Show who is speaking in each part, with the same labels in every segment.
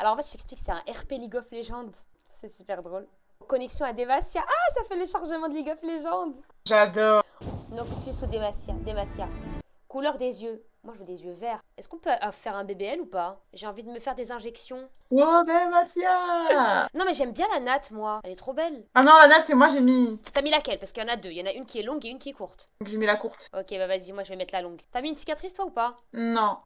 Speaker 1: Alors en fait, je t'explique, c'est un RP League of Legends. C'est super drôle. Connexion à Demacia. Ah, ça fait le chargement de League of Legends.
Speaker 2: J'adore.
Speaker 1: Noxus ou Demacia. Demacia. Couleur des yeux. Moi, je veux des yeux verts. Est-ce qu'on peut faire un BBL ou pas? J'ai envie de me faire des injections.
Speaker 2: Wow, Demacia.
Speaker 1: Non, mais j'aime bien la natte, moi. Elle est trop belle.
Speaker 2: Ah non, la natte, c'est moi, j'ai mis.
Speaker 1: T'as mis laquelle? Parce qu'il y en a deux. Il y en a une qui est longue et une qui est courte.
Speaker 2: Donc j'ai mis la courte.
Speaker 1: Ok, bah vas-y, moi je vais mettre la longue. T'as mis une cicatrice, toi, ou pas?
Speaker 2: Non.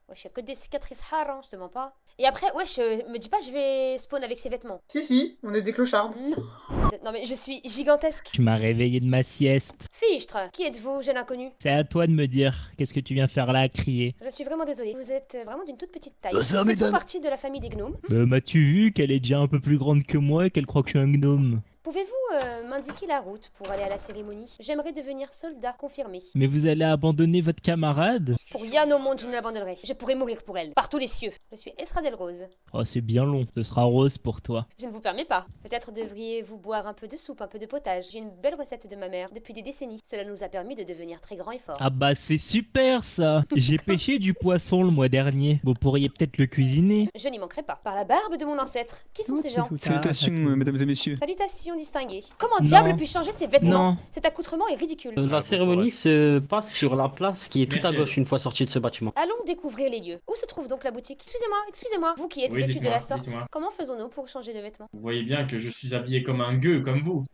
Speaker 1: Wesh, y'a que des cicatrices rares, hein, je te mens pas. Et après, wesh, me dis pas je vais spawn avec ses vêtements.
Speaker 2: Si, on est des clochards.
Speaker 1: Non. Non mais je suis gigantesque.
Speaker 3: Tu m'as réveillé de ma sieste.
Speaker 1: Fichtre, qui êtes-vous, jeune inconnu?
Speaker 3: C'est à toi de me dire, qu'est-ce que tu viens faire là à crier?
Speaker 1: Je suis vraiment désolée. Vous êtes vraiment d'une toute petite taille.
Speaker 3: Ça
Speaker 1: Vous faites
Speaker 3: m'étonne.
Speaker 1: partie de la famille des gnomes.
Speaker 3: M'as-tu vu qu'elle est déjà un peu plus grande que moi et qu'elle croit que je suis un gnome?
Speaker 1: Pouvez-vous m'indiquer la route pour aller à la cérémonie? J'aimerais devenir soldat confirmé.
Speaker 3: Mais vous allez abandonner votre camarade?
Speaker 1: Pour rien au monde, je ne l'abandonnerai. Je pourrais mourir pour elle, par tous les cieux. Je suis Estradelle Rose.
Speaker 3: Oh, c'est bien long, ce sera rose pour toi.
Speaker 1: Je ne vous permets pas. Peut-être devriez-vous boire un peu de soupe, un peu de potage. J'ai une belle recette de ma mère depuis des décennies. Cela nous a permis de devenir très grands et forts.
Speaker 3: Ah bah c'est super ça! J'ai pêché du poisson le mois dernier. Vous pourriez peut-être le cuisiner.
Speaker 1: Je n'y manquerai pas. Par la barbe de mon ancêtre. Qui sont ces gens?
Speaker 4: Salutations, mesdames et messieurs.
Speaker 1: Salutations distinguées. Comment
Speaker 3: Non.
Speaker 1: diable puis changer ses vêtements?
Speaker 3: Non.
Speaker 1: Cet accoutrement est ridicule.
Speaker 5: La cérémonie se passe sur la place qui est tout à gauche une fois sorti de ce bâtiment.
Speaker 1: Allons découvrir les lieux. Où se trouve donc la boutique? Excusez-moi, excusez-moi. Vous qui êtes
Speaker 6: Oui,
Speaker 1: vêtu de
Speaker 6: dites-moi,
Speaker 1: la sorte,
Speaker 6: dites-moi.
Speaker 1: comment faisons-nous pour changer de vêtements?
Speaker 6: Vous voyez bien que je suis habillé comme un gueux, comme vous.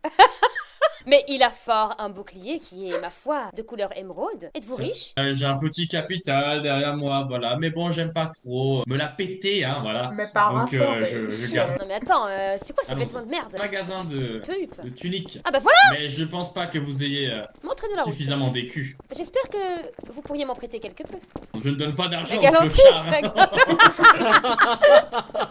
Speaker 1: Mais il a fort un bouclier qui est, ma foi, de couleur émeraude. Êtes-vous riche?
Speaker 6: J'ai un petit capital derrière moi, voilà. Mais bon, j'aime pas trop me la péter, hein, voilà.
Speaker 2: Mais par un
Speaker 6: Donc,
Speaker 2: sort,
Speaker 6: je garde
Speaker 1: Non mais attends, c'est quoi ces
Speaker 6: Allons-y.
Speaker 1: vêtements de merde?
Speaker 6: un magasin de
Speaker 1: Peu
Speaker 6: tuniques.
Speaker 1: Ah bah voilà!
Speaker 6: Mais je pense pas que vous ayez
Speaker 1: Montrez-nous la route.
Speaker 6: suffisamment d'écus.
Speaker 1: J'espère que vous pourriez m'en prêter quelque peu.
Speaker 6: Je ne donne pas d'argent
Speaker 1: La
Speaker 6: aux
Speaker 1: galanterie!
Speaker 6: clochards.
Speaker 1: La galanterie.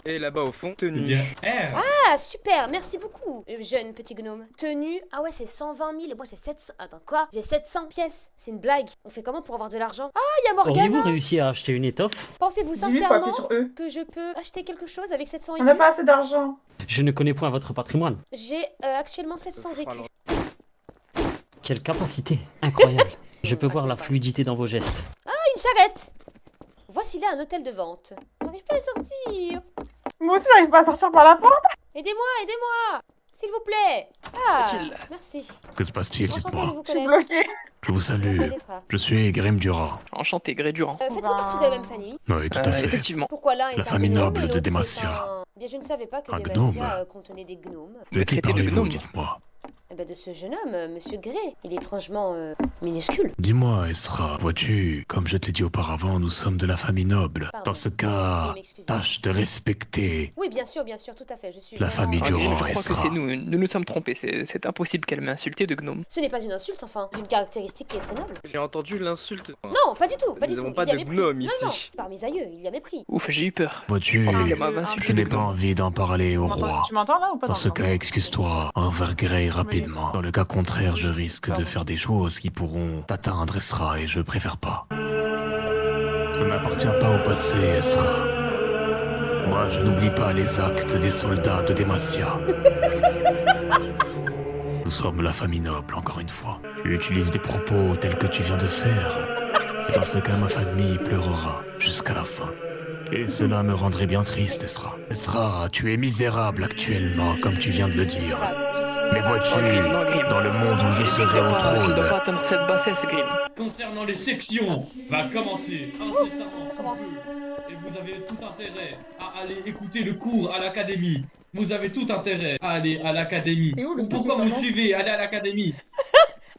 Speaker 4: Et là-bas au fond,
Speaker 6: Je
Speaker 4: tenue.
Speaker 6: dirais,
Speaker 1: Ah super, merci beaucoup, jeune petit gnome. Tenue, ah ouais c'est 120 000 et moi j'ai 700... Attends quoi? J'ai 700 pièces, c'est une blague. On fait comment pour avoir de l'argent? Ah, il y a
Speaker 5: Auriez-vous
Speaker 1: Morgana!
Speaker 5: réussi à acheter une étoffe?
Speaker 1: Pensez-vous
Speaker 2: 10 000 faut
Speaker 1: sincèrement
Speaker 2: appuyer sur eux.
Speaker 1: que je peux acheter quelque chose avec 700
Speaker 2: On n'a
Speaker 1: écus?
Speaker 2: pas assez d'argent.
Speaker 5: Je ne connais point votre patrimoine.
Speaker 1: J'ai actuellement 700 écus.
Speaker 5: Quelle capacité incroyable. Je peux voir la fluidité dans vos gestes.
Speaker 1: Une charrette! Voici là un hôtel de vente. On n'arrive pas à sortir.
Speaker 2: Moi aussi, j'arrive pas à sortir par la porte.
Speaker 1: Aidez-moi, aidez-moi! S'il vous plaît! Ah, merci.
Speaker 7: Que se passe-t-il,
Speaker 1: Enchanté de
Speaker 7: dites-moi?
Speaker 1: vous
Speaker 2: Je suis
Speaker 1: connaître.
Speaker 2: bloquée.
Speaker 7: Je vous salue.
Speaker 1: Connaîtra.
Speaker 7: Je suis Grim Durand.
Speaker 4: Enchanté, Gré Durand.
Speaker 1: Faites-vous partie de la même famille?
Speaker 7: Oui, tout à fait.
Speaker 4: Effectivement.
Speaker 1: Pourquoi l'un est
Speaker 7: La
Speaker 1: un
Speaker 7: famille
Speaker 1: gnome
Speaker 7: noble
Speaker 1: et
Speaker 7: de
Speaker 1: l'autre est
Speaker 7: Demacia.
Speaker 1: Bien, je ne savais pas que
Speaker 7: Un
Speaker 1: Demacia
Speaker 7: gnome.
Speaker 1: contenait des gnomes.
Speaker 7: De qui
Speaker 4: traité de
Speaker 7: parlez-vous,
Speaker 4: gnome.
Speaker 7: dites-moi?
Speaker 1: Eh ben de ce jeune homme, Monsieur Grey. Il est étrangement minuscule.
Speaker 7: Dis-moi, Esra, vois-tu, comme je te l'ai dit auparavant, nous sommes de la famille noble.
Speaker 1: Pardon.
Speaker 7: Dans ce cas,
Speaker 1: Veuillez m'excuser.
Speaker 7: tâche de respecter
Speaker 1: Oui, bien sûr, tout à fait. Je suis
Speaker 7: la
Speaker 1: vraiment-
Speaker 7: famille
Speaker 4: Ah,
Speaker 7: Durand,
Speaker 4: je crois que
Speaker 7: Esra.
Speaker 4: c'est nous. Nous nous sommes trompés. C'est impossible qu'elle m'ait insulté de gnome.
Speaker 1: Ce n'est pas une insulte, enfin. Une caractéristique qui est très noble.
Speaker 8: J'ai entendu l'insulte.
Speaker 1: Non, pas du tout, pas du
Speaker 8: Nous
Speaker 1: tout.
Speaker 8: avons pas
Speaker 1: Il y a
Speaker 8: de
Speaker 1: mépris.
Speaker 8: gnome
Speaker 1: Non,
Speaker 8: ici.
Speaker 1: non, par mes aïeux, il y a mépris.
Speaker 4: Ouf, j'ai eu peur.
Speaker 7: Vois-tu,
Speaker 4: pensais qu'elle m'avait insulté
Speaker 7: je
Speaker 4: de
Speaker 7: n'ai pas
Speaker 4: gnome.
Speaker 7: envie d'en parler au roi.
Speaker 2: Tu m'entends là ou pas?
Speaker 7: Dans ce cas, excuse-toi envers Grey rapidement. Dans le cas contraire, je risque de faire des choses qui pourront t'atteindre, Esra, et je préfère pas. Ça n'appartient pas au passé, Esra. Moi, je n'oublie pas les actes des soldats de Demacia. Nous sommes la famille noble, encore une fois. Tu utilises des propos tels que tu viens de faire. Et dans ce cas, ma famille pleurera jusqu'à la fin. Et cela me rendrait bien triste, Esra. Esra, tu es misérable actuellement, comme tu viens de le dire. Mais vois-tu, dans le monde où je serai au
Speaker 4: Je ne dois pas
Speaker 7: trône,
Speaker 4: atteindre cette bassesse, Grim.
Speaker 6: Concernant les sections, va commencer incessamment.
Speaker 1: Ça commence.
Speaker 6: Et vous avez tout intérêt à aller écouter le cours à l'académie. Vous avez tout intérêt à aller à l'académie.
Speaker 2: Et où le
Speaker 6: Pourquoi
Speaker 2: cours
Speaker 6: vous
Speaker 2: commence
Speaker 6: suivez? Allez à l'académie.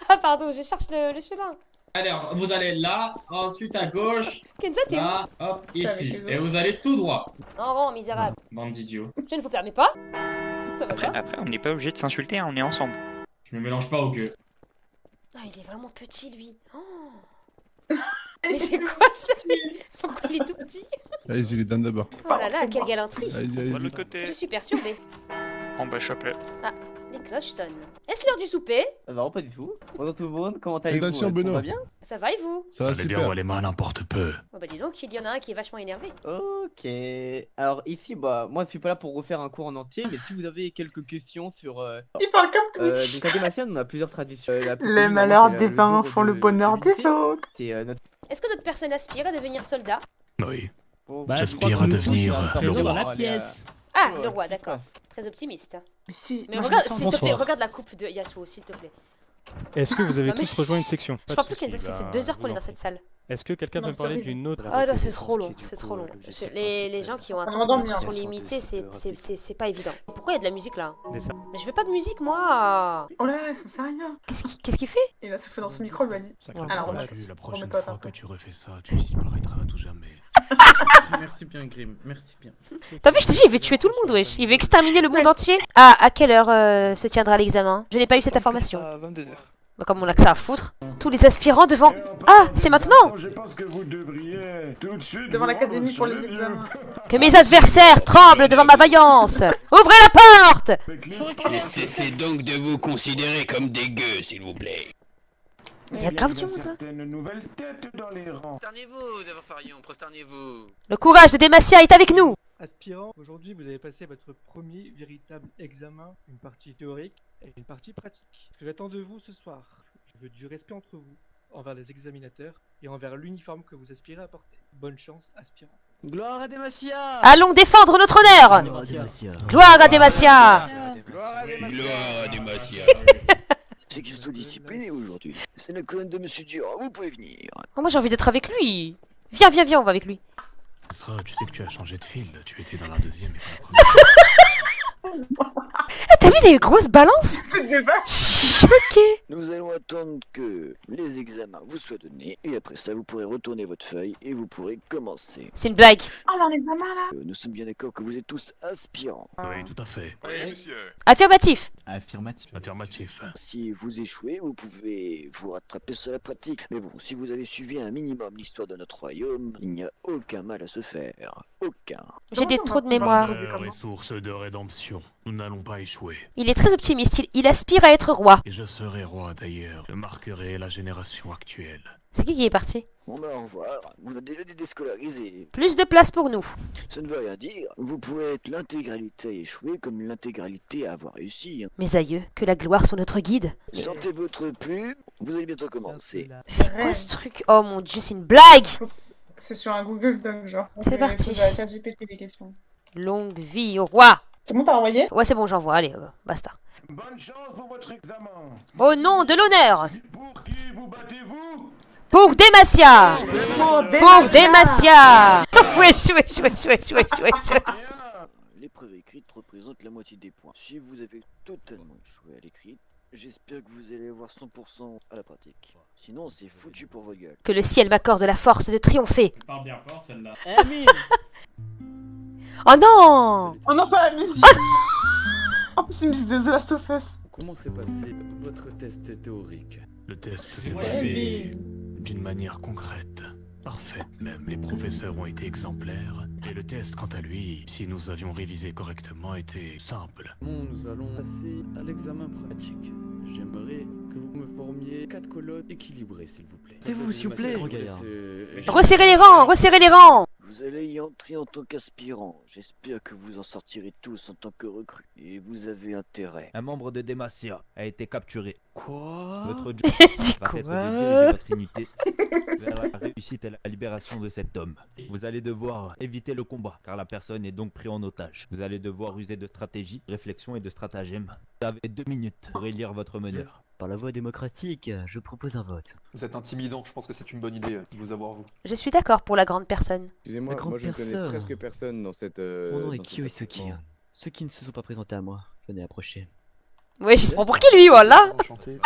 Speaker 1: Ah pardon, je cherche le chemin.
Speaker 6: Alors, vous allez là, ensuite à gauche,
Speaker 1: Kenza, t'es où?
Speaker 6: là, hop,
Speaker 2: C'est avec
Speaker 6: ici.
Speaker 2: les autres.
Speaker 6: Et vous allez tout droit.
Speaker 1: En rang, misérable.
Speaker 6: Bande d'idiots.
Speaker 1: Je ne vous permets pas. Ça va
Speaker 9: Après,
Speaker 1: pas?
Speaker 9: après, on n'est pas obligé de s'insulter, hein, on est ensemble.
Speaker 6: Je me mélange pas au gueux.
Speaker 1: Ah, il est vraiment petit, lui. Oh. Mais c'est quoi ça? Pourquoi il est tout petit?
Speaker 10: Allez-y, les dames d'abord.
Speaker 1: Oh là là, quelle galanterie.
Speaker 10: Allez-y,
Speaker 9: On va de
Speaker 10: allez-y.
Speaker 9: l'autre côté.
Speaker 1: Je suis perturbée.
Speaker 9: Bon bah chope-le.
Speaker 1: Les cloches sonnent. Est-ce l'heure du souper?
Speaker 8: Non, pas du tout. Bonjour tout le monde, comment allez-vous?
Speaker 10: Salutations,
Speaker 8: Tout va
Speaker 10: Benoît.
Speaker 8: bien?
Speaker 1: Ça va et vous?
Speaker 10: Ça va
Speaker 7: allez bien
Speaker 10: super.
Speaker 7: où les mains n'importe peu.
Speaker 1: Oh bah dis donc, il y en a un qui est vachement énervé.
Speaker 8: Ok. Alors ici, bah, moi je suis pas là pour refaire un cours en entier, mais si vous avez quelques questions sur...
Speaker 2: Il parle comme Twitch.
Speaker 8: donc à Demacia, on a plusieurs traditions. La plus
Speaker 2: Les
Speaker 8: connue,
Speaker 2: malheurs
Speaker 8: vraiment, c'est
Speaker 2: des uns
Speaker 8: jour
Speaker 2: font le
Speaker 8: de
Speaker 2: bonheur des
Speaker 8: lycée.
Speaker 2: autres.
Speaker 8: C'est notre...
Speaker 1: Est-ce que notre personne aspire à devenir soldat?
Speaker 7: Oui.
Speaker 3: Bah,
Speaker 7: J'aspire à devenir le
Speaker 3: Présent dans
Speaker 7: roi.
Speaker 3: la pièce.
Speaker 1: Ah, le roi, d'accord. Très optimiste.
Speaker 2: Mais si,
Speaker 1: Mais
Speaker 2: moi, je
Speaker 1: regarde,
Speaker 2: m'attends.
Speaker 1: s'il te plaît,
Speaker 3: Bonsoir.
Speaker 1: regarde la coupe de Yasuo, s'il te plaît.
Speaker 10: Est-ce que vous avez
Speaker 1: Non, mais-
Speaker 10: tous rejoint une section?
Speaker 1: Je crois plus qu'Enza, ça fait 2 heures qu'on est dans cette salle.
Speaker 10: Est-ce que quelqu'un
Speaker 2: Non,
Speaker 10: peut me
Speaker 2: c'est
Speaker 10: parler
Speaker 2: horrible.
Speaker 10: d'une autre?
Speaker 1: Ah non, c'est trop long, c'est trop long. Les gens qui ont un
Speaker 2: On
Speaker 1: temps
Speaker 2: va
Speaker 1: de
Speaker 2: dormir.
Speaker 1: concentration limité, c'est pas évident. Pourquoi il y a de la musique là?
Speaker 10: Des sa-
Speaker 1: Mais je veux pas de musique moi.
Speaker 2: Oh là là, ils sont sérieux.
Speaker 1: Qu'est-ce qu'il fait?
Speaker 2: Il a soufflé dans son micro, il lui a dit. Alors,
Speaker 7: Voilà,
Speaker 2: remets-
Speaker 7: la prochaine
Speaker 2: remets-toi à ta
Speaker 7: fois que
Speaker 2: place.
Speaker 7: tu refais ça, tu disparaîtras à tout jamais.
Speaker 11: Merci bien, Grim, merci bien.
Speaker 1: T'as vu, je te dis, il veut tuer tout le monde, wesh. Il veut exterminer le monde entier. Ah, à quelle heure se tiendra l'examen? Je n'ai pas eu cette information.
Speaker 4: À 22h.
Speaker 1: Bah, comme on a que ça à foutre. Tous les aspirants devant. Ah, c'est maintenant
Speaker 11: Je pense que vous devriez tout de suite.
Speaker 2: Devant l'académie pour les examens.
Speaker 1: que mes adversaires tremblent devant ma vaillance. Ouvrez la porte!
Speaker 11: Cessez donc de vous considérer comme des gueux, s'il vous plaît.
Speaker 1: Il y a grave du monde là.
Speaker 11: Certaines nouvelles têtes dans les rangs.
Speaker 9: Prosternez-vous, Dévafarion, prosternez-vous.
Speaker 1: Le courage de Demacia est avec nous.
Speaker 10: Aspirant, aujourd'hui vous avez passé votre premier véritable examen, une partie théorique et une partie pratique. Ce que j'attends de vous ce soir, je veux du respect entre vous, envers les examinateurs et envers l'uniforme que vous aspirez à porter. Bonne chance, aspirant.
Speaker 5: Gloire à Demacia.
Speaker 1: Allons défendre notre honneur. Gloire à Demacia.
Speaker 11: Gloire à Demacia.
Speaker 12: C'est qu'ils sont disciplinés aujourd'hui. C'est la colonne de Monsieur Dur, vous pouvez venir.
Speaker 1: Oh, moi j'ai envie d'être avec lui. Viens, viens, viens, on va avec lui.
Speaker 7: Esra, tu sais que tu as changé de fil. Tu étais dans la deuxième et pas la première.
Speaker 1: Ah, t'as vu les grosses balances?
Speaker 2: C'est des vaches.
Speaker 1: Choqué.
Speaker 12: Nous allons attendre que les examens vous soient donnés et après ça vous pourrez retourner votre feuille et vous pourrez commencer.
Speaker 1: C'est une blague.
Speaker 2: Oh, dans l'examen là.
Speaker 12: Nous sommes bien d'accord que vous êtes tous aspirants.
Speaker 7: Oui, tout à fait.
Speaker 9: Oui, monsieur.
Speaker 1: Affirmatif.
Speaker 11: Affirmatif.
Speaker 7: Affirmatif.
Speaker 12: Si vous échouez, vous pouvez vous rattraper sur la pratique. Mais bon, si vous avez suivi un minimum l'histoire de notre royaume, il n'y a aucun mal à se faire. Aucun.
Speaker 1: J'ai des trous de mémoire.
Speaker 7: Honneur et source de rédemption. Nous n'allons pas échouer.
Speaker 1: Il est très optimiste. Il aspire à être roi.
Speaker 7: Et je serai roi d'ailleurs. Je marquerai la génération actuelle.
Speaker 1: C'est qui est parti?
Speaker 12: Bon bah au revoir, vous avez déjà été déscolarisé.
Speaker 1: Plus de place pour nous.
Speaker 12: Ça ne veut rien dire. Vous pouvez être l'intégralité à échouer comme l'intégralité à avoir réussi.
Speaker 1: Mes aïeux, que la gloire soit notre guide.
Speaker 12: Sortez votre plume, vous allez bientôt commencer.
Speaker 1: C'est quoi ce truc? Oh mon dieu, c'est une blague.
Speaker 2: C'est sur un Google Doc, genre.
Speaker 1: C'est parti.
Speaker 2: Tu vas ChatGPT des questions.
Speaker 1: Longue vie au roi.
Speaker 2: C'est bon, t'as envoyé?
Speaker 1: Ouais, c'est bon, j'envoie. Allez, basta.
Speaker 11: Bonne chance pour votre examen.
Speaker 1: Au nom de l'honneur.
Speaker 11: Pour qui vous battez-vous?
Speaker 1: Pour Demacia. Pour Demacia. Wesh, wesh, wesh, wesh, wesh, wesh.
Speaker 12: Bien. L'épreuve écrite représente la moitié des points. Si vous avez totalement échoué à l'écrite, j'espère que vous allez avoir 100% à la pratique. Sinon, c'est foutu pour vos gueules.
Speaker 1: Que le ciel m'accorde la force de triompher.
Speaker 6: Elle parle bien fort celle-là.
Speaker 1: Oh non.
Speaker 2: Oh non, pas la musique. En plus, une musique de The Last of Us.
Speaker 11: Comment s'est passé votre test théorique?
Speaker 7: Le test s'est
Speaker 6: Ouais,
Speaker 7: passé d'une manière concrète. Parfaite même. Les professeurs ont été exemplaires. Et le test, quant à lui, si nous avions révisé correctement, était simple.
Speaker 11: Bon, nous allons passer à l'examen pratique. J'aimerais que vous me formiez 4 colonnes équilibrées, s'il vous plaît.
Speaker 5: Taisez-vous, s'il vous plaît.
Speaker 1: Resserrez les rangs, resserrez les rangs.
Speaker 12: Vous allez y entrer en tant qu'aspirant. J'espère que vous en sortirez tous en tant que recrues. Et vous avez intérêt.
Speaker 11: Un membre de Demacia a été capturé.
Speaker 5: Quoi?
Speaker 11: Votre job
Speaker 1: Dis
Speaker 11: va
Speaker 1: quoi?
Speaker 11: être de diriger votre unité vers la réussite et la libération de cet homme. Vous allez devoir éviter le combat, car la personne est donc prise en otage. Vous allez devoir user de stratégie, de réflexion et de stratagème. Vous avez 2 minutes pour élire votre meneur.
Speaker 5: Par la voie démocratique, je propose un vote.
Speaker 10: Vous êtes intimidant, je pense que c'est une bonne idée de vous avoir vous.
Speaker 1: Je suis d'accord pour la grande personne.
Speaker 5: Excusez-moi, moi je ne connais presque
Speaker 11: personne dans cette...
Speaker 5: Mon nom est Kiyosuke. Ceux qui ne se sont pas présentés à moi, venez approcher.
Speaker 1: Ouais, je se prends pour qui lui, voilà.
Speaker 10: Enchanté.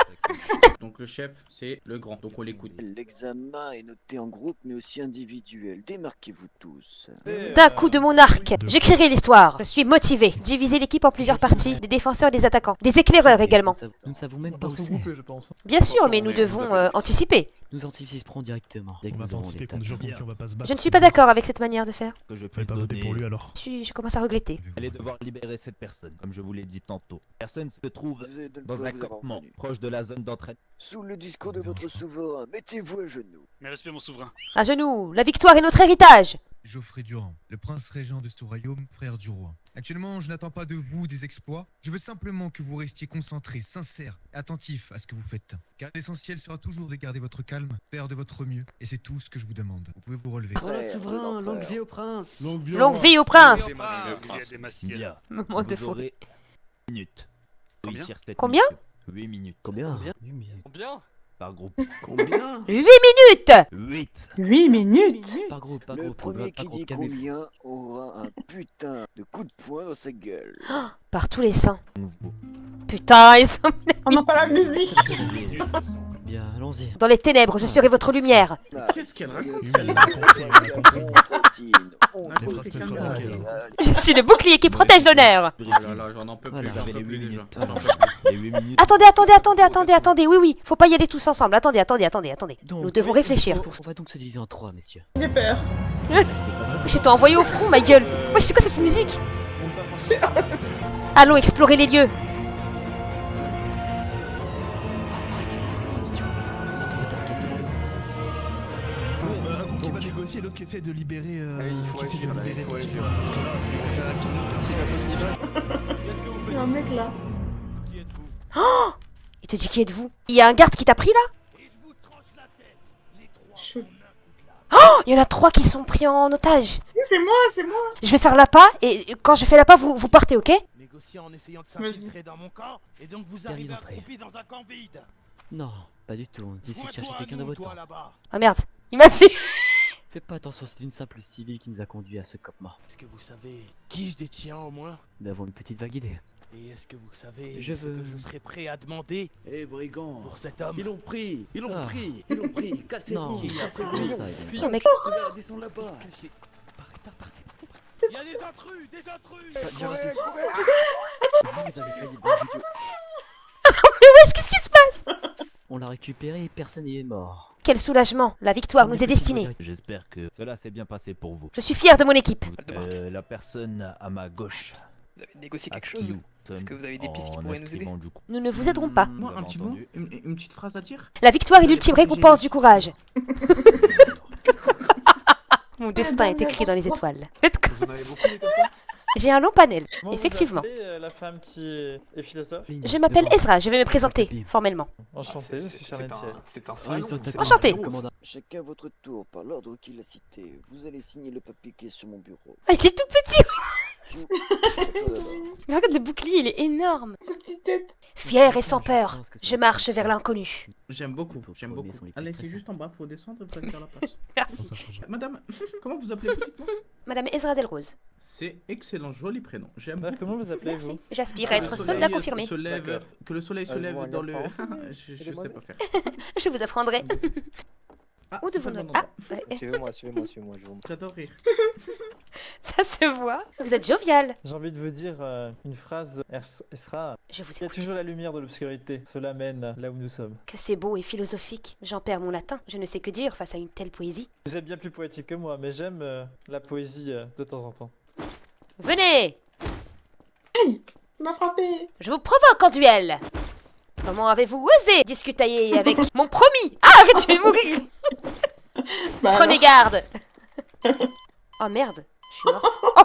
Speaker 11: Donc le chef, c'est le grand, donc on l'écoute.
Speaker 12: L'examen est noté en groupe mais aussi individuel. Démarquez-vous tous.
Speaker 1: D'un coup de mon arc, j'écrirai l'histoire. Je suis motivé. Diviser l'équipe en plusieurs parties, des défenseurs et des attaquants, des éclaireurs également.
Speaker 5: Nous ne savons même pas où c'est.
Speaker 10: je pense.
Speaker 1: Bien sûr, mais nous devons anticiper.
Speaker 5: Nous anticiperons directement dès que nous aurons les dates.
Speaker 1: Je ne suis pas d'accord avec cette manière de faire.
Speaker 11: Que je peux donner.
Speaker 7: alors.
Speaker 1: Je commence à regretter.
Speaker 11: Vous allez devoir libérer cette personne, comme je vous l'ai dit tantôt. Personne se trouve
Speaker 12: Vous êtes de ne
Speaker 11: dans
Speaker 12: pas
Speaker 11: un
Speaker 12: vous avoir
Speaker 11: campement
Speaker 12: reconnu.
Speaker 11: proche de la zone d'entraînement.
Speaker 12: Sous le discours de votre souverain, mettez-vous à genoux.
Speaker 9: Mais respect mon souverain.
Speaker 1: À genoux, la victoire est notre héritage.
Speaker 13: Geoffrey Durand, le prince régent de ce royaume, frère du roi. Actuellement, je n'attends pas de vous des exploits. Je veux simplement que vous restiez concentrés, sincères et attentifs à ce que vous faites. Car l'essentiel sera toujours de garder votre calme, faire de votre mieux. Et c'est tout ce que je demande. Vous pouvez vous relever.
Speaker 5: Voilà, souverain, longue vie au prince.
Speaker 1: Longue vie au prince.
Speaker 11: Bien.
Speaker 1: Moment de
Speaker 11: Vous
Speaker 1: fou.
Speaker 11: aurez 1 minute.
Speaker 9: Combien
Speaker 11: Réussir cette
Speaker 1: Combien
Speaker 11: mission. 8 minutes.
Speaker 5: Combien
Speaker 9: Combien
Speaker 11: Par groupe.
Speaker 5: Combien
Speaker 1: 8 minutes.
Speaker 11: 8.
Speaker 2: 8 minutes.
Speaker 5: Par groupe, par
Speaker 12: Le
Speaker 5: groupe.
Speaker 12: premier
Speaker 5: par
Speaker 12: qui
Speaker 5: groupe,
Speaker 12: dit
Speaker 5: calmez-vous.
Speaker 12: combien aura un putain de coup de poing dans sa gueule.
Speaker 1: Par tous les seins. Putain, ils sont
Speaker 2: On n'a pas la musique.
Speaker 5: Bien, allons-y.
Speaker 1: dans les ténèbres, je serai votre lumière.
Speaker 9: Qu'est-ce qu'elle raconte
Speaker 1: Je suis le bouclier qui protège l'honneur.
Speaker 6: Oh là là, j'en en peux plus,
Speaker 5: Voilà.
Speaker 6: j'en
Speaker 11: J'avais
Speaker 6: peux
Speaker 11: les
Speaker 6: plus
Speaker 11: 8
Speaker 6: déjà.
Speaker 11: minutes.
Speaker 6: J'en peux plus.
Speaker 11: Les 8 minutes.
Speaker 1: Attendez, oui, faut pas y aller tous ensemble. Attendez.
Speaker 5: Donc,
Speaker 1: Nous devons réfléchir.
Speaker 5: On va donc se diviser en 3, messieurs.
Speaker 2: J'ai peur.
Speaker 1: Je t'ai envoyé au front, ma gueule. Wesh, c'est quoi cette musique? Allons explorer les lieux.
Speaker 13: Un groupe qui va négocier, l'autre qui essaie de libérer.
Speaker 6: Parce que là, c'est
Speaker 2: Il y a un mec là.
Speaker 1: Il te dit qui êtes-vous? Il y a un garde qui t'a pris là?
Speaker 2: Chou.
Speaker 1: Oh, il y en a 3 qui sont pris en otage.
Speaker 2: Si, c'est moi, c'est moi.
Speaker 1: Je vais faire l'appât et quand je fais l'appât, vous partez, ok?
Speaker 9: Négocier en essayant de
Speaker 2: Vas-y.
Speaker 9: s'infiltrer dans mon camp, et donc vous
Speaker 5: Permis
Speaker 9: arrivez
Speaker 5: d'entrée.
Speaker 9: accroupi dans un camp vide.
Speaker 5: Non, pas du tout. D'ici de chercher quelqu'un de votre temps.
Speaker 9: là-bas.
Speaker 1: Ah merde, il m'a fait.
Speaker 5: Fais pas attention, c'est une simple civile qui nous a conduit à ce campement.
Speaker 9: Est-ce que vous savez qui je détiens au moins?
Speaker 5: Nous avons une petite vague idée.
Speaker 9: Et est-ce que vous savez
Speaker 5: Je
Speaker 9: ce
Speaker 5: veux-
Speaker 9: que je serais prêt à demander
Speaker 14: brigands,
Speaker 9: pour cet homme?
Speaker 14: ils l'ont pris,
Speaker 5: Ah.
Speaker 14: ils l'ont pris,
Speaker 5: Non,
Speaker 14: cassez-vous,
Speaker 5: comment ça, il-
Speaker 1: Oh mec,
Speaker 14: descends là-bas.
Speaker 9: Il y a des intrus, des intrus.
Speaker 5: Viens, reste ici. Vous avez failli, bon idiot.
Speaker 1: mais wesh, qu'est-ce qui se passe?
Speaker 5: On l'a récupéré et personne n'y est mort.
Speaker 1: Quel soulagement, la victoire nous est destinée.
Speaker 11: J'espère que cela s'est bien passé pour vous.
Speaker 1: Je suis fier de mon équipe.
Speaker 11: La personne à ma gauche.
Speaker 4: Vous avez négocié quelque
Speaker 11: Askiou,
Speaker 4: chose? Est-ce que vous avez des pistes qui
Speaker 11: en
Speaker 4: pourraient nous aider?
Speaker 11: inscrivant, du coup.
Speaker 1: Nous ne vous aiderons pas.
Speaker 6: Moi, un
Speaker 11: Vous
Speaker 6: petit
Speaker 11: avez
Speaker 6: mot,
Speaker 11: entendu.
Speaker 6: une petite phrase à dire.
Speaker 1: La victoire est l'ultime récompense du courage. Mon destin est écrit dans les étoiles. Faites comme
Speaker 9: Vous en avez beaucoup des comme ça?
Speaker 1: J'ai un long panel, effectivement.
Speaker 10: la femme qui est philosophe.
Speaker 1: Je m'appelle Ezra, je vais me présenter formellement.
Speaker 10: Enchanté, je suis Charlentiel.
Speaker 9: C'est un
Speaker 5: Oui,
Speaker 9: salon.
Speaker 5: toi, t'as
Speaker 1: Enchanté.
Speaker 5: compris, commandant.
Speaker 12: Chacun votre tour, par l'ordre qu'il a cité. Vous allez signer le papier qui est sur mon bureau.
Speaker 1: Ah, il est tout petit.
Speaker 12: Chou, c'est toi d'abord.
Speaker 1: Mais regarde le bouclier, il est énorme.
Speaker 2: Sa petite tête.
Speaker 1: Fier et sans peur, je marche vers l'inconnu.
Speaker 6: J'aime beaucoup,
Speaker 5: Pour
Speaker 6: j'aime
Speaker 5: premier
Speaker 6: beaucoup.
Speaker 5: son les plus
Speaker 6: Allez, c'est
Speaker 5: stressants.
Speaker 6: juste en bas, faut descendre et vous allez faire la passe.
Speaker 1: Merci.
Speaker 6: Madame, comment vous appelez-vous, dites-moi?
Speaker 1: Madame Ezra Delrose.
Speaker 6: C'est excellent, joli prénom. J'aime beaucoup.
Speaker 10: Comment vous appelez-vous?
Speaker 1: Merci. J'aspire
Speaker 6: Que
Speaker 1: à
Speaker 6: le
Speaker 1: être
Speaker 6: soleil
Speaker 1: soldat confirmé.
Speaker 6: se lève,
Speaker 10: D'accord.
Speaker 6: que le soleil se
Speaker 10: Elle
Speaker 6: lève
Speaker 10: voit un
Speaker 6: dans le.
Speaker 10: garçon.
Speaker 6: je sais pas faire.
Speaker 1: Je vous apprendrai.
Speaker 6: Ah,
Speaker 1: Où
Speaker 6: c'est
Speaker 1: devons
Speaker 6: pas le
Speaker 1: nous...
Speaker 6: bon
Speaker 1: Ah,
Speaker 6: endroit.
Speaker 1: ouais,
Speaker 12: Suivez-moi, suivez-moi, je vous
Speaker 6: J'adore rire.
Speaker 1: ça se voit. Vous êtes jovial.
Speaker 10: J'ai envie de vous dire une phrase, Esra.
Speaker 1: Je vous
Speaker 10: Il y a
Speaker 1: écoute.
Speaker 10: toujours la lumière de l'obscurité. Cela mène là où nous sommes.
Speaker 1: Que c'est beau et philosophique. J'en perds mon latin. Je ne sais que dire face à une telle poésie.
Speaker 10: Vous êtes bien plus poétique que moi, mais j'aime la poésie de temps en temps.
Speaker 1: Venez,
Speaker 2: Il m'a frappé.
Speaker 1: je vous provoque en duel. Comment avez-vous osé discuter avec mon promis? Ah, arrête, je vais mourir.
Speaker 2: Bah
Speaker 1: Prenez garde. Oh merde, je suis morte. Oh,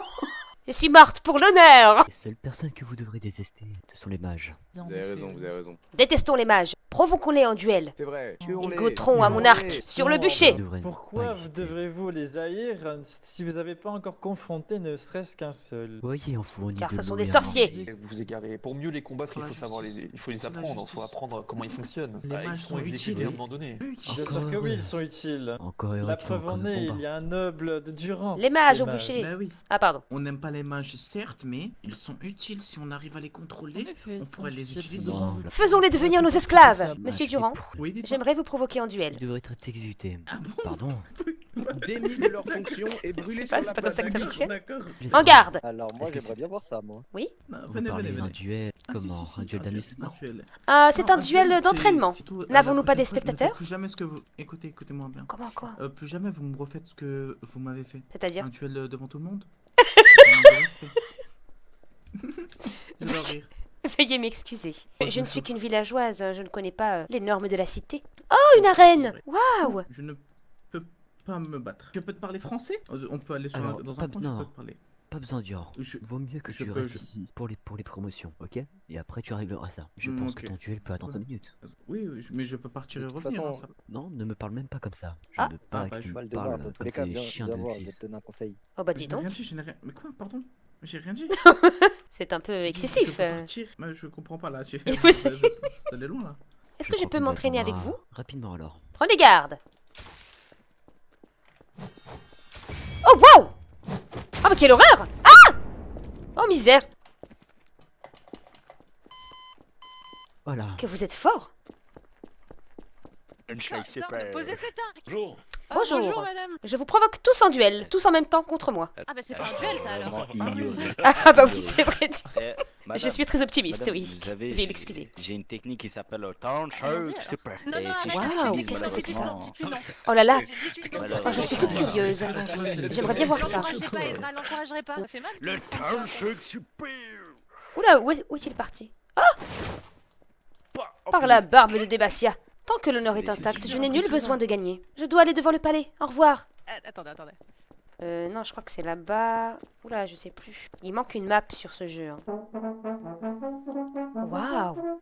Speaker 1: je suis morte pour l'honneur.
Speaker 5: Les seules personnes que vous devrez détester, ce sont les mages.
Speaker 12: Vous avez raison.
Speaker 1: Détestons les mages. Provoquons-les en duel.
Speaker 12: C'est vrai.
Speaker 1: Ils goûteront à mon arc sur le bûcher.
Speaker 5: Vous devrez
Speaker 10: Pourquoi
Speaker 5: pas
Speaker 10: vous
Speaker 5: hésiter.
Speaker 10: devrez-vous les haïr si vous n'avez pas encore confronté ne serait-ce qu'un seul?
Speaker 5: Voyez, en fournit
Speaker 1: Car
Speaker 5: de
Speaker 1: ce sont
Speaker 5: l'eau
Speaker 1: des
Speaker 5: et à
Speaker 1: sorciers.
Speaker 5: manger.
Speaker 9: Vous vous égarez. Pour mieux les combattre, il faut savoir il faut les apprendre, il faut apprendre comment ils fonctionnent.
Speaker 6: Les mages
Speaker 9: Ils
Speaker 6: sont
Speaker 9: seront exécutés
Speaker 6: utiles.
Speaker 9: à un moment donné.
Speaker 10: Bien sûr que oui, ils sont utiles.
Speaker 5: Encore heureux
Speaker 10: La
Speaker 5: qu'ils sont
Speaker 10: preuve
Speaker 5: encore
Speaker 10: en
Speaker 5: de
Speaker 10: est,
Speaker 5: combat.
Speaker 10: il y a un noble de Durand.
Speaker 1: Les mages
Speaker 10: Les
Speaker 1: au
Speaker 10: mages.
Speaker 1: bûcher.
Speaker 6: Bah oui.
Speaker 1: Ah pardon.
Speaker 6: On n'aime pas les mages, certes, mais ils sont utiles si on arrive à les contrôler. On pourrait les utiliser.
Speaker 5: Non,
Speaker 1: Faisons-les devenir nos esclaves. Monsieur Durand,
Speaker 6: Oui, dites-moi.
Speaker 1: j'aimerais vous provoquer en duel.
Speaker 5: ils devraient être exécutés.
Speaker 6: Ah bon
Speaker 5: Pardon.
Speaker 12: Démis de leur fonction et brûlés
Speaker 1: C'est pas comme ça que ça fonctionne.
Speaker 6: D'accord.
Speaker 5: Les
Speaker 1: En
Speaker 5: hommes.
Speaker 1: garde.
Speaker 12: Alors
Speaker 5: moi, Est-ce que j'aimerais
Speaker 12: bien voir ça, moi.
Speaker 1: Oui.
Speaker 6: Non,
Speaker 5: Vous
Speaker 6: venez,
Speaker 5: parlez
Speaker 6: venez,
Speaker 5: d'un
Speaker 6: venez.
Speaker 5: duel,
Speaker 6: Ah, si,
Speaker 5: comment?
Speaker 6: si, si,
Speaker 5: Un duel
Speaker 6: un
Speaker 5: d'amusement?
Speaker 6: duel.
Speaker 1: C'est
Speaker 6: Non,
Speaker 1: un duel
Speaker 6: c'est-
Speaker 1: d'entraînement.
Speaker 6: c'est tout.
Speaker 1: N'avons-nous
Speaker 6: La
Speaker 1: pas des
Speaker 6: prochaine fois, ne
Speaker 1: spectateurs?
Speaker 6: faites plus jamais ce que vous. Écoutez, écoutez-moi bien.
Speaker 1: Comment quoi?
Speaker 6: Plus jamais vous me refaites ce que vous m'avez fait.
Speaker 1: C'est-à-dire?
Speaker 6: Un duel devant tout le monde. Ça manque de respect. J'adore rire.
Speaker 1: Veuillez m'excuser.
Speaker 6: Oh,
Speaker 1: Je ne
Speaker 6: je
Speaker 1: suis
Speaker 6: souffre.
Speaker 1: qu'une villageoise, je ne connais pas les normes de la cité. Oh, une arène! Waouh!
Speaker 6: Je ne peux
Speaker 15: pas me battre. Je peux te parler français? On peut aller dans un coin, je peux te parler.
Speaker 5: Pas besoin d'or. Vaut mieux que tu restes ici pour les promotions, ok? Et après tu régleras ça. Je pense que ton duel peut attendre 5 minutes.
Speaker 15: Oui, mais je peux partir et revenir. Hein, ça...
Speaker 5: Non, ne me parle même pas comme ça. Je ne veux pas que tu me parles comme ces chiens de Nexus.
Speaker 1: Oh bah dis donc.
Speaker 15: Je n'ai rien... Mais quoi, pardon? J'ai rien dit.
Speaker 1: C'est un peu excessif.
Speaker 15: Je comprends pas là. Ça allait loin là.
Speaker 1: Est-ce que je peux m'entraîner avec vous?
Speaker 5: Rapidement alors.
Speaker 1: Prenez garde. Oh wow! Oh mais quelle horreur! Ah! Oh misère!
Speaker 5: Voilà.
Speaker 1: Que vous êtes fort!
Speaker 16: Posez cet arc.
Speaker 6: Bonjour.
Speaker 1: Bonjour.
Speaker 16: Bonjour madame.
Speaker 1: Je vous provoque tous en duel, tous en même temps contre moi.
Speaker 16: Ah bah c'est pas un duel ça alors.
Speaker 1: Ah bah oui, c'est vrai. Je suis très optimiste, oui. Veuillez m'excuser.
Speaker 17: J'ai une technique qui s'appelle le Town Shark Super.
Speaker 16: Non, non,
Speaker 1: Waouh, qu'est-ce que c'est que ça? Oh là là, oh, je suis toute curieuse. J'aimerais bien voir ça.
Speaker 16: L'encouragerai pas, ça fait mal.
Speaker 17: Le Town Shark Super.
Speaker 1: Oula, où est-il parti? Oh! Par la barbe de Demacia. Tant que l'honneur est intact, je n'ai nul besoin de gagner. Je dois aller devant le palais. Au revoir.
Speaker 16: Attendez.
Speaker 1: Non, je crois que c'est là-bas. Oula, je sais plus. Il manque une map sur ce jeu. Hein. Waouh!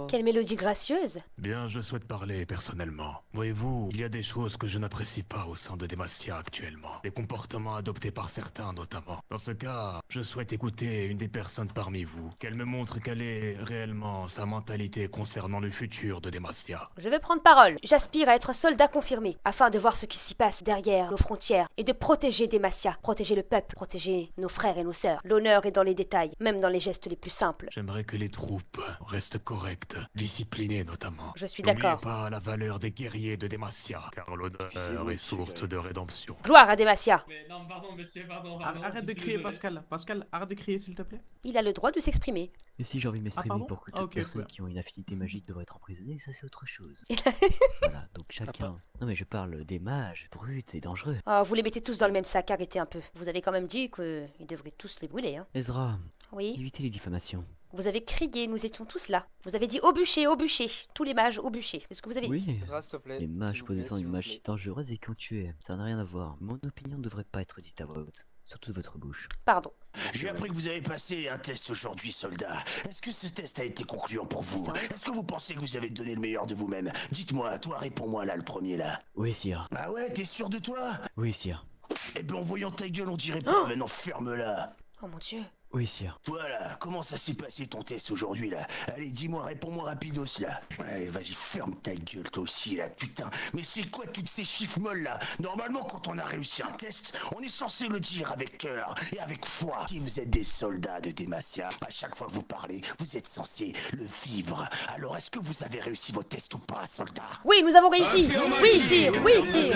Speaker 1: Quelle mélodie gracieuse!
Speaker 7: Bien, je souhaite parler personnellement. Voyez-vous, il y a des choses que je n'apprécie pas au sein de Demacia actuellement. Des comportements adoptés par certains notamment. Dans ce cas, je souhaite écouter une des personnes parmi vous, qu'elle me montre quelle est réellement sa mentalité concernant le futur de Demacia.
Speaker 1: Je vais prendre parole. J'aspire à être soldat confirmé, afin de voir ce qui s'y passe derrière nos frontières et de protéger Demacia, protéger le peuple, protéger nos frères et nos sœurs. L'honneur est dans les détails, même dans les gestes les plus simples.
Speaker 7: J'aimerais que les troupes restent correctes, disciplinées notamment.
Speaker 1: Je suis d'accord.
Speaker 7: N'oubliez pas la valeur des guerriers de Demacia, car l'honneur est source de rédemption.
Speaker 1: Gloire à Demacia.
Speaker 6: Mais non, pardon, monsieur, pardon.
Speaker 15: Arrête de crier, Pascal. Pascal, arrête de crier, s'il te plaît.
Speaker 1: Il a le droit de s'exprimer.
Speaker 5: Et si j'ai envie de m'exprimer pour que toutes
Speaker 15: ok,
Speaker 5: personnes
Speaker 15: ouais.
Speaker 5: qui ont une affinité magique devraient être emprisonnées, ça c'est autre chose. Voilà, donc chacun... Non mais je parle des mages, bruts et dangereux.
Speaker 1: Oh, vous les mettez tous dans le même sac, arrêtez un peu. Vous avez quand même dit qu'ils devraient tous les brûler, hein.
Speaker 5: Ezra,
Speaker 1: Oui.
Speaker 5: évitez les diffamations.
Speaker 1: Vous avez crié, nous étions tous là. Vous avez dit au bûcher, au bûcher. Tous les mages au bûcher. C'est ce que vous avez dit.
Speaker 5: Oui, les mages connaissant une mage si dangereuse et qui ont tué, ça n'a rien à voir. Mon opinion ne devrait pas être dite à voix haute, surtout de votre bouche.
Speaker 1: Pardon.
Speaker 17: J'ai appris que vous avez passé un test aujourd'hui, soldat. Est-ce que ce test a été concluant pour vous? Est-ce que vous pensez que vous avez donné le meilleur de vous-même? Dites-moi, toi, réponds-moi là, le premier là.
Speaker 5: Oui, sire.
Speaker 17: Ah ouais, t'es sûr de toi?
Speaker 5: Oui, sire.
Speaker 17: Eh ben, en voyant ta gueule, on dirait pas. Maintenant, ferme-la.
Speaker 1: Oh mon dieu.
Speaker 5: Oui, sire.
Speaker 17: Voilà, comment ça s'est passé ton test aujourd'hui là? Allez, dis-moi, réponds-moi rapidos là. Allez, vas-y, ferme ta gueule toi aussi là, putain. Mais c'est quoi toutes ces chiffres molles là? Normalement, quand on a réussi un test, on est censé le dire avec cœur et avec foi. Si vous êtes des soldats de Demacia, à chaque fois que vous parlez, vous êtes censé le vivre. Alors, est-ce que vous avez réussi vos tests ou pas, soldats?
Speaker 1: Oui, nous avons réussi. Oui, sire. Oui, sire.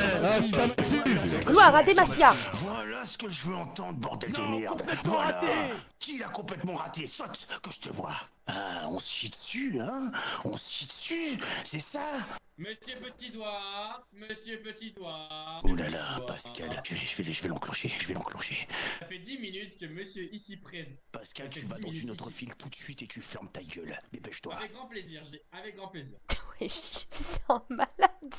Speaker 1: Gloire à Demacia.
Speaker 17: Voilà ce que je veux entendre, bordel de merde. Voilà. Qui l'a complètement raté? Saute, que je te vois. Ah, on se chie dessus, hein? On se chie dessus, c'est ça?
Speaker 6: Monsieur Petit Doigt, Monsieur Petit Doigt.
Speaker 17: Oh là là, Pascal, je vais l'enclencher,
Speaker 6: Ça fait 10 minutes que monsieur ici présent.
Speaker 17: Pascal, tu vas dans une autre file tout de suite et tu fermes ta gueule. Dépêche-toi.
Speaker 6: Avec grand plaisir, avec grand plaisir.
Speaker 1: Oui, c'est un malade.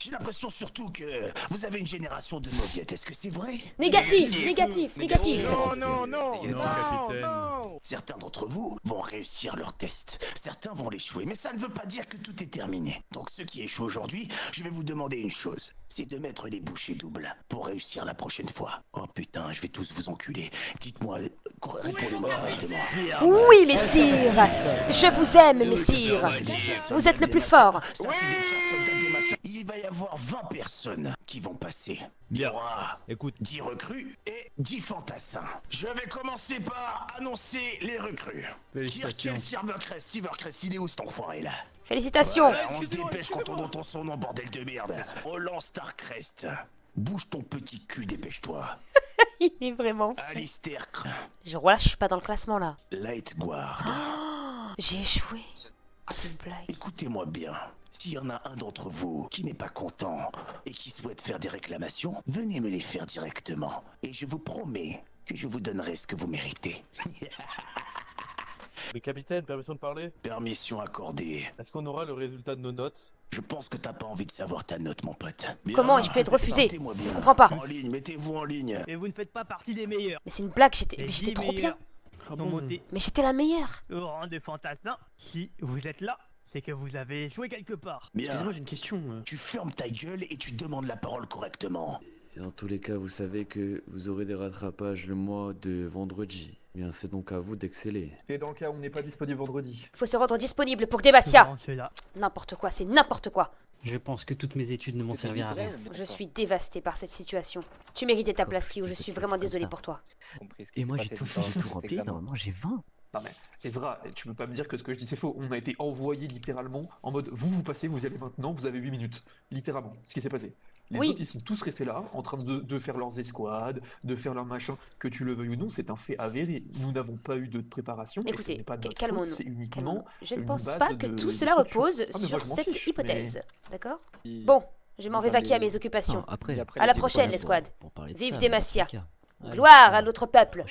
Speaker 17: J'ai l'impression surtout que vous avez une génération de mauviettes, est-ce que c'est vrai?
Speaker 1: Négatif.
Speaker 16: Non,
Speaker 17: capitaine. Certains d'entre vous vont réussir leur test, certains vont l'échouer, mais ça ne veut pas dire que tout est terminé. Donc ceux qui échouent aujourd'hui, je vais vous demander une chose, c'est de mettre les bouchées doubles pour réussir la prochaine fois. Oh putain, je vais tous vous enculer. Dites-moi, répondez-moi correctement.
Speaker 1: Oui, messire. Je vous aime, messire. Vous êtes le plus fort.
Speaker 17: Ça, c'est des frères soldats de Demacia. Il va y avoir 20 personnes qui vont passer. Il y aura 10 recrues et 10 fantassins. Je vais commencer par annoncer les recrues. Kirkel Silvercrest, il est où cet enfoiré là?
Speaker 1: Félicitations.
Speaker 17: Voilà, on se dépêche quand on entend son nom, bordel de merde. Roland Starcrest. Bouge ton petit cul, dépêche-toi.
Speaker 1: Il est vraiment fou.
Speaker 17: Alistair.
Speaker 1: Je relâche pas dans le classement là.
Speaker 17: Lightguard.
Speaker 1: J'ai échoué. C'est une blague.
Speaker 17: Écoutez-moi bien. S'il y en a un d'entre vous qui n'est pas content et qui souhaite faire des réclamations, venez me les faire directement. Et je vous promets que je vous donnerai ce que vous méritez.
Speaker 9: Le capitaine, permission de parler?
Speaker 17: Permission accordée.
Speaker 9: Est-ce qu'on aura le résultat de nos notes?
Speaker 17: Je pense que t'as pas envie de savoir ta note, mon pote.
Speaker 1: Comment ai-je pu être refusé?
Speaker 17: Partez-moi bien.
Speaker 1: Je comprends pas.
Speaker 17: En ligne, mettez-vous en ligne.
Speaker 18: Et vous ne faites pas partie des meilleurs.
Speaker 1: Mais c'est une blague, j'étais
Speaker 18: Les
Speaker 1: j'étais
Speaker 18: 10
Speaker 1: trop bien.
Speaker 18: meilleurs sont montés
Speaker 1: Mais j'étais la meilleure.
Speaker 18: au rang de fantassin. Si vous êtes là, c'est que vous avez joué quelque part.
Speaker 17: Bien.
Speaker 9: Excusez-moi, j'ai une question.
Speaker 17: Tu fermes ta gueule et tu demandes la parole correctement.
Speaker 19: Dans tous les cas, vous savez que vous aurez des rattrapages le mois de vendredi. Bien, c'est donc à vous d'exceller.
Speaker 9: Et dans le cas où on n'est pas disponible vendredi.
Speaker 1: Il faut se rendre disponible pour Demacia.
Speaker 18: Devant ceux-là.
Speaker 1: N'importe quoi, c'est n'importe quoi.
Speaker 5: Je pense que toutes mes études ne m'ont servi à rien.
Speaker 1: Je suis dévastée par cette situation. Tu méritais ta place, Kyo, je suis vraiment désolée pour toi.
Speaker 5: Et moi, j'ai tout rempli. Normalement, j'ai 20.
Speaker 9: Non mais, Ezra, tu peux pas me dire que ce que je dis c'est faux. On a été envoyé littéralement en mode vous passez, vous y allez maintenant, vous avez 8 minutes. Littéralement, ce qui s'est passé. Les autres, ils sont tous restés là, en train de faire leurs escouades, de faire leur machin, que tu le veuilles ou non, c'est un fait avéré. Nous n'avons pas eu de préparation.
Speaker 1: Écoutez,
Speaker 9: calmons-nous.
Speaker 1: Calmons-nous. Je ne pense pas que tout cela repose sur cette hypothèse. D'accord? Bon, je m'en vais vaquer à mes occupations. À la prochaine, l'escouade. Vive Demacia. Gloire à notre peuple.